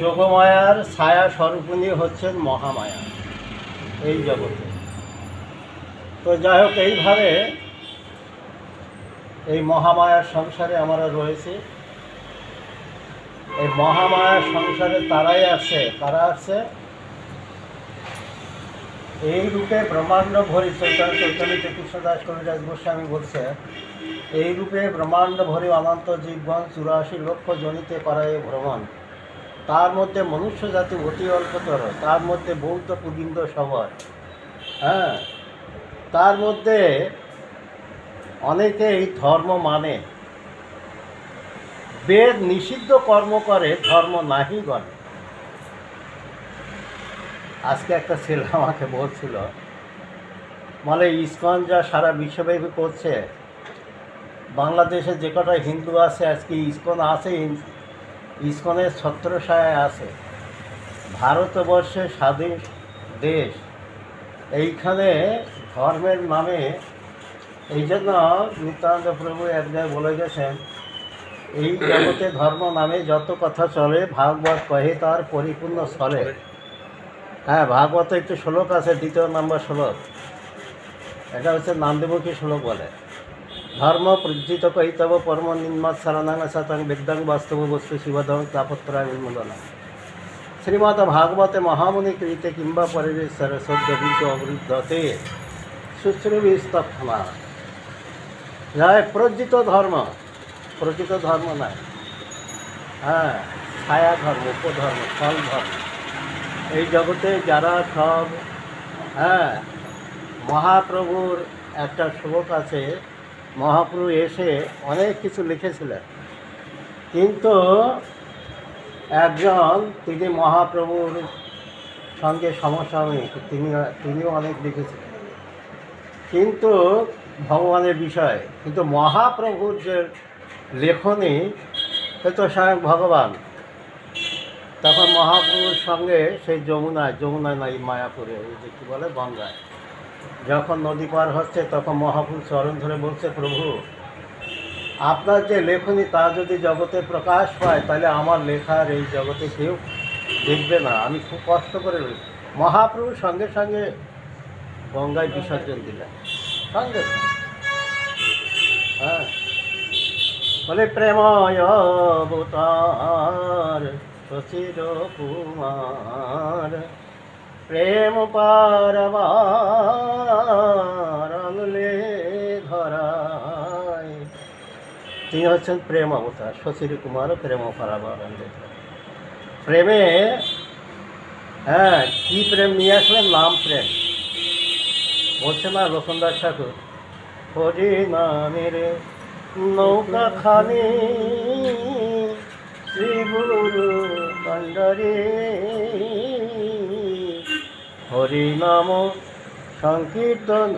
যোগমায়ার ছায়া স্বরূপিণী হচ্ছেন মহামায়া এই জগতে। তো যাই হোক, এইভাবে এই মহামায়ার সংসারে আমরা রয়েছি। এই মহামায়ার সংসারে তারাই আসছে, তারা আসছে এই রূপে ব্রহ্মাণ্ড ভরি। চৈতন্য কৃষ্ণদাস কবিরাজ গোস্বামী বলছে, এই রূপে ব্রহ্মাণ্ড ভরি অনন্ত জীবগণ 84 লক্ষ জনিতে করায় ভ্রমণ। তার মধ্যে মনুষ্য জাতি অতি অল্পতর, তার মধ্যে বৌদ্ধ পুলিন্দ সবর। হ্যাঁ, তার মধ্যে অনেকেই ধর্ম মানে, বেদ নিষিদ্ধ কর্ম করে, ধর্ম নাহি গণে। আজকে একটা ছেলে আমাকে বলছিল, মানে ইসকন যা সারা বিশ্বব্যাপী করছে, বাংলাদেশে যে কটা হিন্দু আছে আজকে ইসকন আছে, ইসকনের ছত্রছায়ায় আছে। ভারতবর্ষে স্বাধীন দেশ, এইখানে ধর্মের নামে, এই জন্য নিত্যানন্দ প্রভু এক জায়গায় বলে গেছেন, এই জগতে ধর্ম নামে যত কথা চলে, ভাগবত কহে তার পরিপূর্ণ স্থলে। হ্যাঁ, ভাগবত একটি শ্লোক আছে, 2 নম্বর শ্লোক, এটা হচ্ছে নামদেবকী শ্লোক বলে, ধর্ম প্রজ্জিত কৈতব পরম নিন্মাত সারানাং সতং বিদ্যাং বাস্তব বস্তু শিবদং তাপত্রা নির্মূলনা। শ্রীমদ ভাগবতে মহামুনি কৃতে কিংবা পরিবেশ সরস্বত বীজ অবরুদ্ধতে শুশ্রূবিস্তক্ষমা। যায় প্রজ্জিত ধর্ম, প্রকৃত ধর্ম নয়। হ্যাঁ, ছায়া ধর্ম, উপধর্ম, ফল ধর্ম। এই জগতে যারা সব, হ্যাঁ, মহাপ্রভুর একটা শ্লোক আছে, মহাপ্রভু এসে অনেক কিছু লিখেছিলেন, কিন্তু একজন, তিনি মহাপ্রভুর সঙ্গে সমসাময়িক, তিনিও অনেক লিখেছিলেন, কিন্তু ভগবানের বিষয়। কিন্তু মহাপ্রভুর যে লেখনী, সে তো স্বয়ং ভগবান। তখন মহাপ্রভুর সঙ্গে সেই যমুনায় নাই, মায়াপুরে, ওই যে কী বলে, গঙ্গায় যখন নদী পার হচ্ছে, তখন মহাপ্রভু চরণ ধরে বলছে, প্রভু আপনার যে লেখনী তা যদি জগতে প্রকাশ পায়, তাহলে আমার লেখার এই জগতে কেউ দেখবে না, আমি খুব কষ্ট করে লিখি। মহাপ্রভুর সঙ্গে সঙ্গে গঙ্গায় বিসর্জন দিলেন, সঙ্গে সঙ্গে। হ্যাঁ, বলে প্রেময় অবতার শশির কুমার, প্রেম পারবার আঙুলে ধরায়। তিনি হচ্ছেন প্রেম অবতার, শশির কুমার, প্রেম পারাবার আঙুলে ধরায়। প্রেমে, হ্যাঁ, কি প্রেম নিয়ে আসলেন? নাম প্রেম। বলছে না লক্ষ্মণদাস ঠাকুর, হরি নামের নৌকা খানি শ্রী গুরু কণ্ডরে, হরি নাম সংকীর্তন,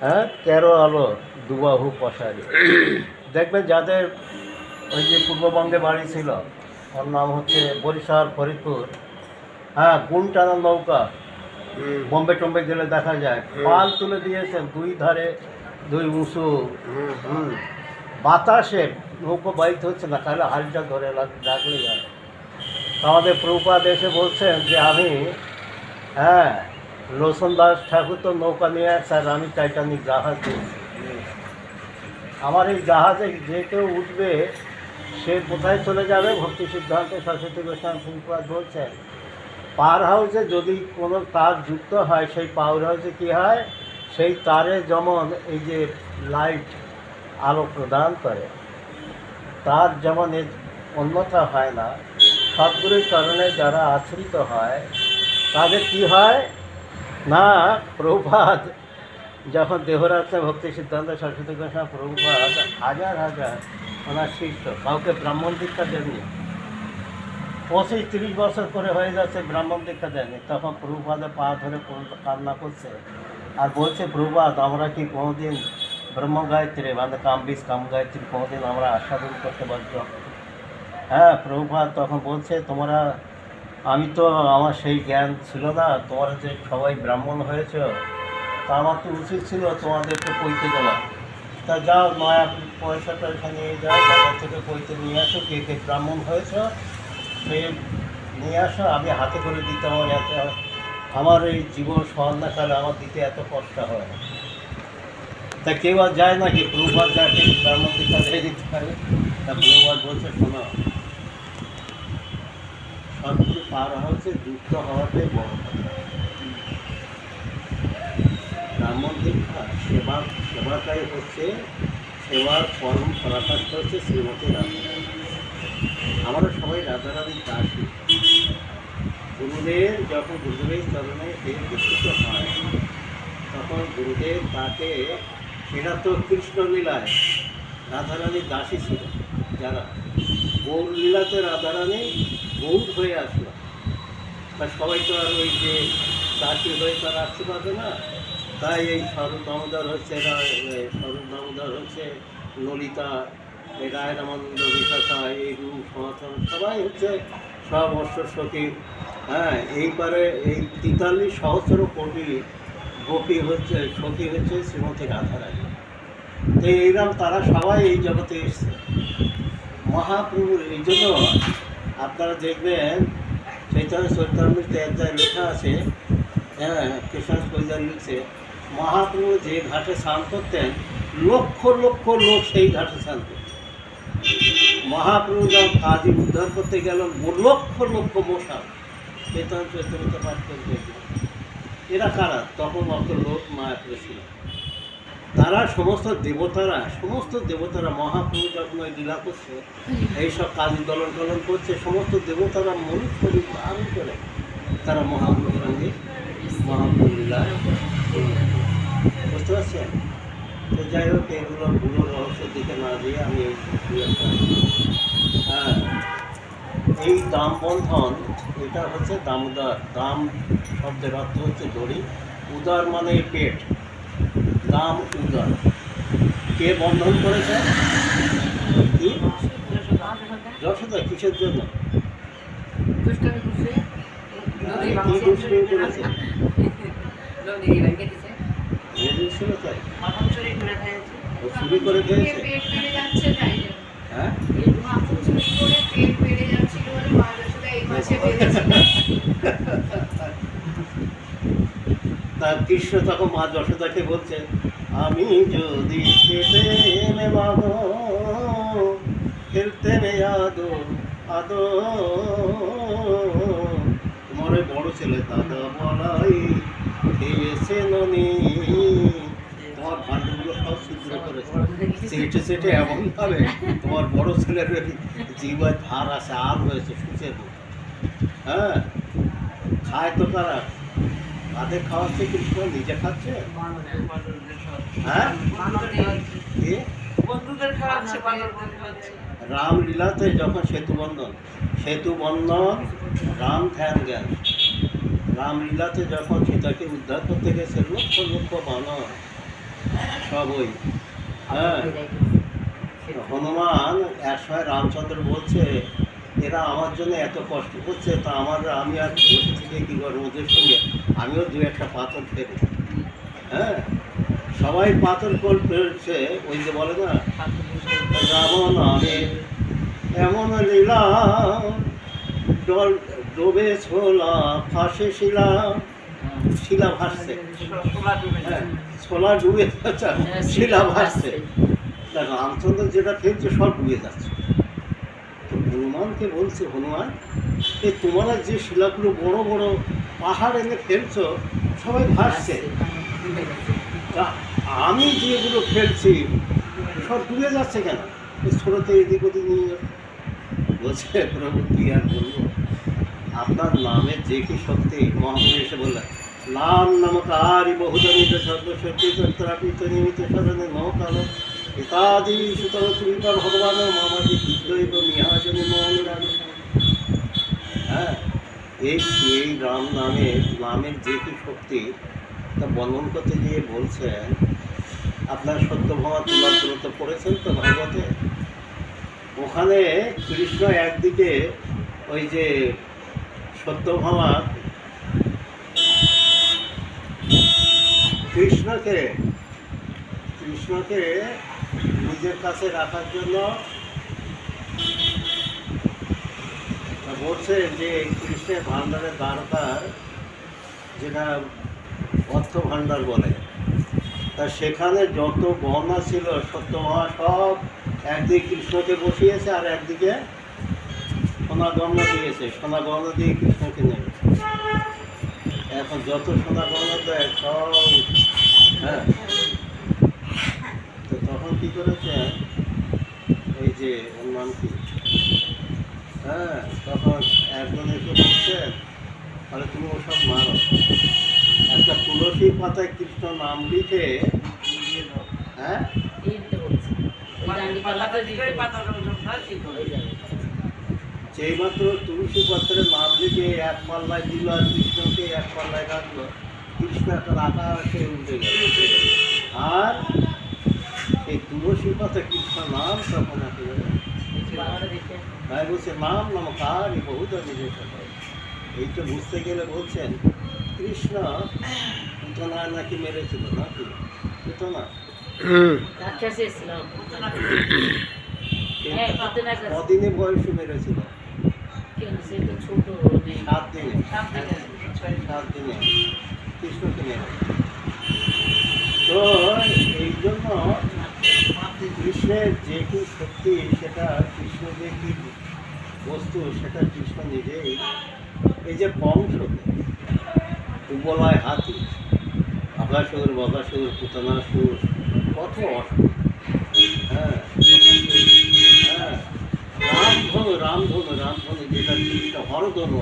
হ্যাঁ, 13 আলো দুবাহু পশারি। দেখবেন যাদের ওই যে পূর্ববঙ্গে বাড়ি ছিল, ওর নাম হচ্ছে বরিশাল, ফরিদপুর, হ্যাঁ, গুণ টানা নৌকা, বোম্বে টোম্বে গেলে দেখা যায়, পাল তুলে দিয়েছেন, 2 ধারে 2 উঁচু। বাতাসে নৌকো বাইতে হচ্ছে না, তাহলে হালটা ধরে রাখলে যায়। আমাদের প্রভুপাদ এসে বলছেন যে আমি, হ্যাঁ, লোচনদাস ঠাকুর তো নৌকা নিয়ে আসছে, আর আমি টাইটানিক জাহাজ দিয়েছি। আমার এই জাহাজে যে কেউ উঠবে, সে কোথায় চলে যাবে? ভক্তি সিদ্ধান্ত সরস্বতী গোস্বামী প্রভুপাদ বলছেন, পাওয়ার হাউসে যদি কোনো তার যুক্ত হয়, সেই পাওয়ার হাউসে কী হয়, সেই তারে যেমন এই যে লাইট আলো প্রদান করে, তার যেমন অন্যথা হয় না, সদ্গুরুর চরণে যারা আশ্রিত হয় তাদের কি হয় না, প্রভুপাদ যখন দেহরাত্রে ভক্তি সিদ্ধান্ত সরস্বতী গোস্বামী প্রভুপাদ হাজার হাজার ওনার শিষ্য, কাউকে ব্রাহ্মণ দীক্ষা দেননি, 25-30 বছর করে হয়ে যাচ্ছে ব্রাহ্মণ দীক্ষা দেয়নি, তখন প্রভুপাদের পা ধরে কান্না করছে আর বলছে, প্রভুপাদ আমরা কি কোনোদিন ব্রহ্ম গায়ত্রী, মানে কাম গায়ত্রী কোনোদিন আমরা আস্বাদন করতে পারব? হ্যাঁ, প্রভুপাদ তখন বলছে, তোমরা, আমি তো, আমার সেই জ্ঞান ছিল না, তোমরা যে সবাই ব্রাহ্মণ হয়েছ, তা আমার তো উচিত ছিল তোমাদেরকে পৈতে দেওয়া। তা যাও, নয়া পয়সা টয়সা নিয়ে যাও, বাজার থেকে পৈতে নিয়ে আসো, কে কে ব্রাহ্মণ হয়েছ, সে নিয়ে আসো, আমি হাতে করে দিতাম। আমার এই জীবন সন্ধ্যাকালে আমার দিতে এত কষ্ট হয় না। তা কেউ আর যায় নাকি প্রভুবার যাকে তার মধ্যে কাজে দিতে পারে। তা প্রভুবার বলছে, শোনো, সব কিছু পার হচ্ছে, যুক্ত হওয়াটাই বড় কথা। ব্রাহ্মণ দীক্ষা সেবাটাই হচ্ছে, সেবার পরম পরাকাষ্ঠ হচ্ছে শ্রীমতী রাধা। আমরা সবাই রাধারানীর দাসী। গুরুদেব যখন গুরুদেবের চরণে সে দীক্ষিত হয়, তখন গুরুদেব তাকে, এরা তো কৃষ্ণ লীলায় রাধারানীর দাসী ছিল যারা, গৌর লীলাতে রাধারানী গৌর হয়ে আসলো। তা সবাই তো আর ওই যে দাসী হয়ে তারা আসতে পারবে না। তাই এই স্বরূপ দামোদর হচ্ছে স্বরূপ দামোদর হচ্ছে ললিতা, এই রায় রামানন্দ বিশাখা, এই রূপ সনাতন সবাই হচ্ছে সব অশ্বসখী। হ্যাঁ, এইবারে এই 43 সহস্র কোটি গোপী হচ্ছে, সখী হচ্ছে শ্রীমতী রাধারানী। তো এইরকম তারা সবাই এই জগতে এসছে মহাপ্রভুর। এই জন্য আপনারা দেখবেন চৈতন্য চরিতামৃতে এক জায়গায় লেখা আছে, হ্যাঁ, কৃষ্ণ কবিতার লিখছে, মহাপ্রভু যে ঘাটে স্নান করতেন লক্ষ লক্ষ লোক সেই ঘাটে স্নান করতেন। মহাপ্রভু যখন কাজী উদ্ধার করতে গেল লক্ষ লক্ষ মশা চৈতন্য চরিতামৃত পাঠ করতে। এরা কারা? তখন অত লোক মায়াপুরে ছিল। তারা সমস্ত দেবতারা মহাপ্রভু যখন ওই লীলা করছে, এইসব কাজী দলন টলন করছে, সমস্ত দেবতারা মনুষ্য শরীর ধারণ করে তারা মহাপ্রভুর সঙ্গে মহাপ্রভু লীলা। বুঝতে পারছেন? তো যাই হোক, এগুলো গুরু রহস্যের দিকে না দিয়ে আমি হ্যাঁ, এই দাম বন্ধন, এটা হচ্ছে দামোদর। দাম শব্দের অর্থ হচ্ছে দড়ি, উদার মানে পেট, দাম উদার। কে বন্ধন করেছে? কি যশোদা? কিসের জন্য? কি দুষ্কর্ম করেছে? ছিল তাই? ও চুরি করে খেয়েছে? হ্যাঁ, তা কৃষ্ণ তখন মা যশোদাকে বলছে, আমি যদি খেতে মাগো খেলতে আদো আদো, তোমার বড় ছেলে দাদা বলাই খেয়েছে ননি, তোমার ভাণ্ডগুলো সব ছিদ্র করেছে। সেটে এমনভাবে তোমার বড় ছেলের জিভায় ধার আছে, আর হয়েছে সুচের। হ্যাঁ, খায় তো তারা, তাদের খাওয়াচ্ছে কৃষ্ণ, নিজে খাচ্ছে। হ্যাঁ, রামলীলাতে যখন সেতু বন্ধন রাম ধ্যান জ্ঞান, রামলীলাতে যখন সীতাকে উদ্ধার করতে গেছে লক্ষ লক্ষ বানর সবই। হ্যাঁ, হনুমান এক সময় রামচন্দ্র বলছে, এরা আমার জন্য এত কষ্ট করছে, তা আমি আর বসে থেকে কী করবো ওদের সঙ্গে, আমিও দু একটা পাথর ফেলি। হ্যাঁ, সবাই পাথর ফেলছে, ওই যে বলে না, রাবণ আমি এমন লীলা ডোবে ছোলা ফাঁসে শিলা ভাসছে। হ্যাঁ, ছোলা ডুবে যাচ্ছে, শিলা ভাসছে। তা রামচন্দ্র যেটা ফেলছে সব ডুবে যাচ্ছে। তো হনুমানকে বলছে, হনুমান, এই তোমরা যে শিলাগুলো বড় বড় পাহাড় এনে ফেলছো সবাই ভাসছে, তা আমি যেগুলো ফেলছি সব ডুবে যাচ্ছে কেন? ছোটোতে এদিক ওদিক নিয়ে বলছে, প্রভু কি আর বলবো, আপনার নামের যে কি শক্তি। মহাপুরুষ এসে বললেন, নাম নমকারি বহুজনিত সর্বশক্তি তন্ত্রাপিত নিমিত স্মরণে নৌকালো ইত্যাদি সুতরাং কৃপা ভগবান মামাজি বিদ্যৈব মিহাজনী মোহনরানী। হ্যাঁ, এই রাম নামের যে কি শক্তি তা বর্ণন করতে গিয়ে বলছেন, আপনার সত্যভামা তুলাব্রত পড়েছেন তো ভাগবতে, ওখানে কৃষ্ণ একদিকে ওই যে সত্যভামা কৃষ্ণকে নিজের কাছে রাখার জন্য বলছে যে কৃষ্ণের ভাণ্ডারের দ্বারকার, যেটা অর্থ ভাণ্ডার বলে, তা সেখানে যত গহনা ছিল সত্যভামা সব একদিকে কৃষ্ণকে বসিয়েছে আর একদিকে সোনা গহনা দিয়েছে, সোনা গহনা দিয়ে কৃষ্ণকে নেবে। এখন যত সোনা গহনা দেয় সব, হ্যাঁ, তো তখন কী করেছে এই যে ওর নাম কি, হ্যাঁ, তখন একজন এসে বলছেন তাহলে তুমি ওসব মারো, একটা তুলসী পাতায় কৃষ্ণ নাম লিখে, হ্যাঁ, যেইমাত্র তুলসী পত্রের নাম লিখে এক পাল্লায় দিল আর কৃষ্ণকে এক পাল্লায় রাখলো, কৃষ্ণ একটা আকাশে উঠে গেল। আর এই তুলসী পাতা কৃষ্ণ নাম তখন একেবারে তাই বলছে নাম নমকার বহুত এইটা বুঝতে গেলে বলছেন কৃষ্ণ পুতনা নাকি মেরেছিল, নাকি পুতনা কদিনে বয়সে মেরেছিল? 7 দিনে, 7 দিনে কৃষ্ণকে মেরেছে। তো এই জন্য কৃষ্ণের যে কি শক্তি, সেটা কৃষ্ণ যে কি বস্তু, সেটা কৃষ্ণ নিজেই। এই যে কংসকে কুবলায় হাতি, আকাসুর বকাসুর পুতনাসুর, কত অসুর, হ্যাঁ, হ্যাঁ, রামধনু যেটা কৃষ্ণ হরধনু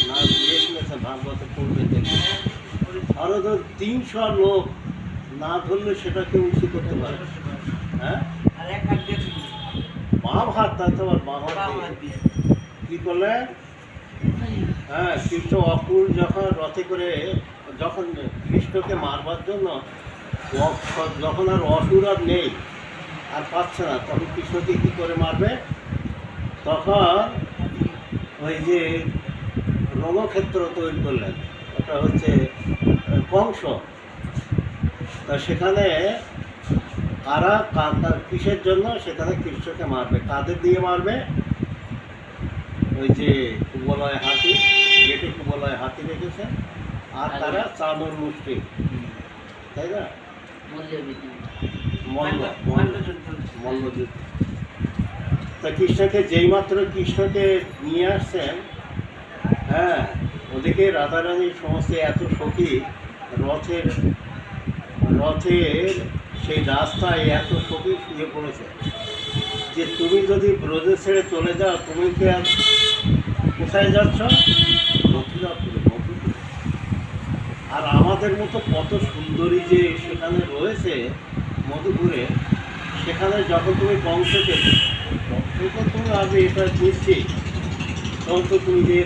না দিয়ে শুনেছে ভাগবত পূর্বে থেকে, হরধনু 300 লোক না ধরলে সেটা কেউ উঁচু করতে পারে, হ্যাঁ, বাম হাত, তাই তো আবার বাম হাত দিয়ে কী করলে, হ্যাঁ, কৃষ্ণ অকুল যখন রথে করে যখন কৃষ্ণকে মারবার জন্য, যখন আর অসুর আর নেই আর পাচ্ছে না, তখন কৃষ্ণকে কী করে মারবে, তখন ওই যে রণক্ষেত্র তৈরি করলেন, ওটা হচ্ছে কংস। তা সেখানে কারা কিসের জন্য সেখানে কৃষ্ণকে মারবে, কাদের দিয়ে মারবে, ওই যে কুবলয় হাতি, গেটে কুবলয় হাতি রেখেছে, আর তারা চাদর মুষ্টি, তাই না, মল্লযুদ্ধ। তা কৃষ্ণকে যেইমাত্র কৃষ্ণকে নিয়ে আসছেন, হ্যাঁ, ওদিকে রাধারানীর সমস্ত এত সখী রথের সেই রাস্তায় এত সখী শুয়ে পড়েছে যে তুমি যদি ব্রজ ছেড়ে চলে যাও, তুমি কি আর কোথায় যাচ্ছ? মথুরাপুরে। আর আমাদের মতো কত সুন্দরী যে সেখানে রয়েছে মধুপুরে, সেখানে যখন তুমি কংসকে তুমি আগে এটা নিশ্চিত, তখন তো তুমি যে